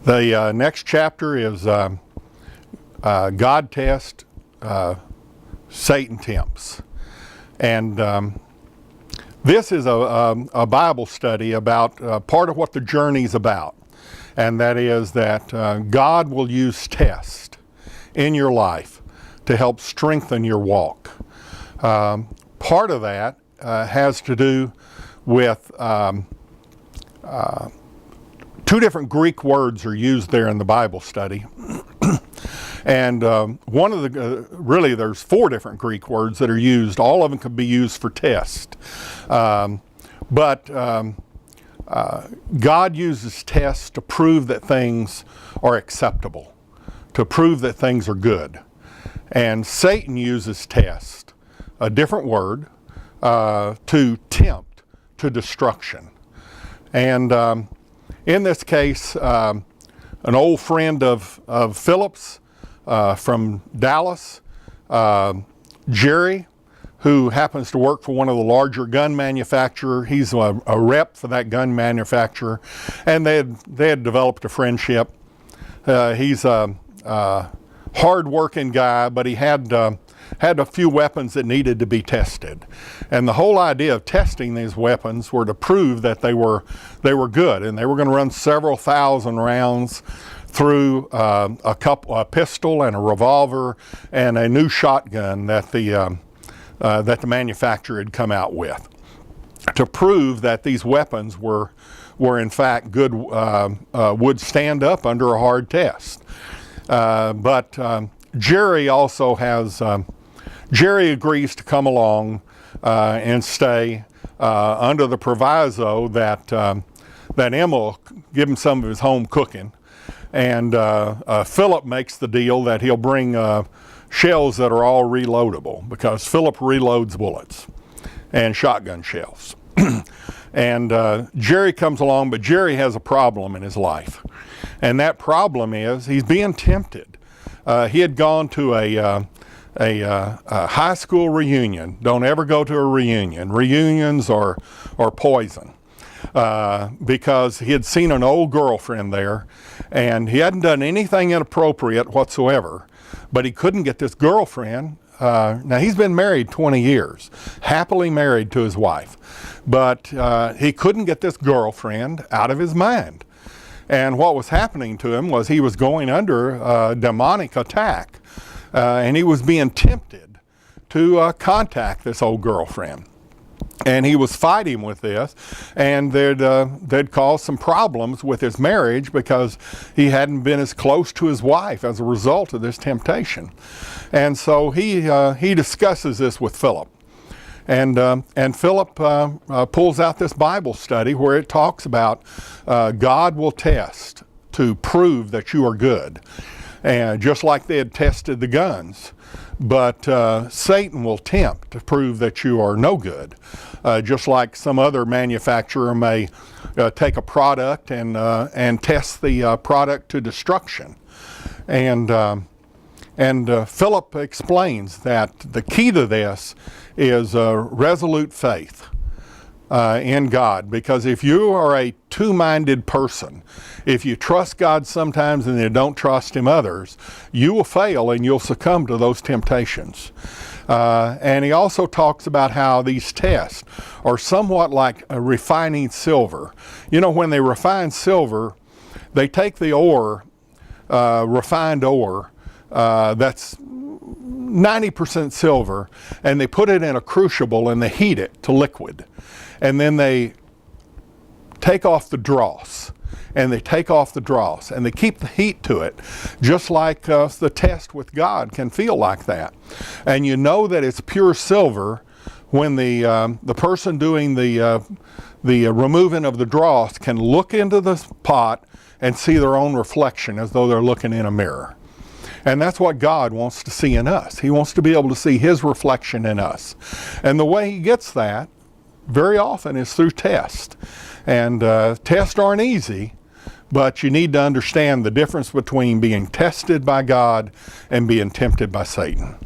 The next chapter is God test, Satan tempts. And this is a Bible study about part of what the journey's about. And that is that God will use test in your life to help strengthen your walk. Part of that has to do with two different Greek words are used there in the Bible study. And one of the, really there's four different Greek words that are used. All of them could be used for test. But God uses tests to prove that things are acceptable, to prove that things are good. And Satan uses test, a different word, to tempt to destruction. And in this case, an old friend of Philip's from Dallas, Jerry, who happens to work for one of the larger gun manufacturers. He's a rep for that gun manufacturer, and they had developed a friendship. He's a hard-working guy, but he had a few weapons that needed to be tested. And the whole idea of testing these weapons were to prove that they were good, and they were going to run several thousand rounds through a pistol and a revolver and a new shotgun that the manufacturer had come out with, to prove that these weapons were in fact good, would stand up under a hard test. But Jerry also has, Jerry agrees to come along and stay under the proviso that Emma will give him some of his home cooking. And Philip makes the deal that he'll bring shells that are all reloadable, because Philip reloads bullets and shotgun shells. And Jerry comes along, but Jerry has a problem in his life. And that problem is he's being tempted. He had gone to a high school reunion. Don't ever go to a reunion. Reunions are poison. Because he had seen an old girlfriend there, and he hadn't done anything inappropriate whatsoever, but he couldn't get this girlfriend. Now, he's been married 20 years, happily married to his wife, but he couldn't get this girlfriend out of his mind. And what was happening to him was he was going under a demonic attack, and he was being tempted to contact this old girlfriend. And he was fighting with this, and they'd cause some problems with his marriage because he hadn't been as close to his wife as a result of this temptation. And so he discusses this with Philip. And Philip pulls out this Bible study where it talks about God will test to prove that you are good. And just like they had tested the guns. But Satan will tempt to prove that you are no good. Just like some other manufacturer may take a product and test the product to destruction. And Philip explains that the key to this is resolute faith in God. Because if you are a two-minded person, if you trust God sometimes and you don't trust Him others, you will fail and you'll succumb to those temptations. And he also talks about how these tests are somewhat like refining silver. You know, when they refine silver, they take the ore, refined ore, that's 90% silver, and they put it in a crucible and they heat it to liquid. And then they take off the dross, and they take off the dross, and they keep the heat to it, just like the test with God can feel like that. And you know that it's pure silver when the person doing the removing of the dross can look into the pot and see their own reflection as though they're looking in a mirror. And that's what God wants to see in us. He wants to be able to see His reflection in us. And the way He gets that very often is through tests. And tests aren't easy, but you need to understand the difference between being tested by God and being tempted by Satan.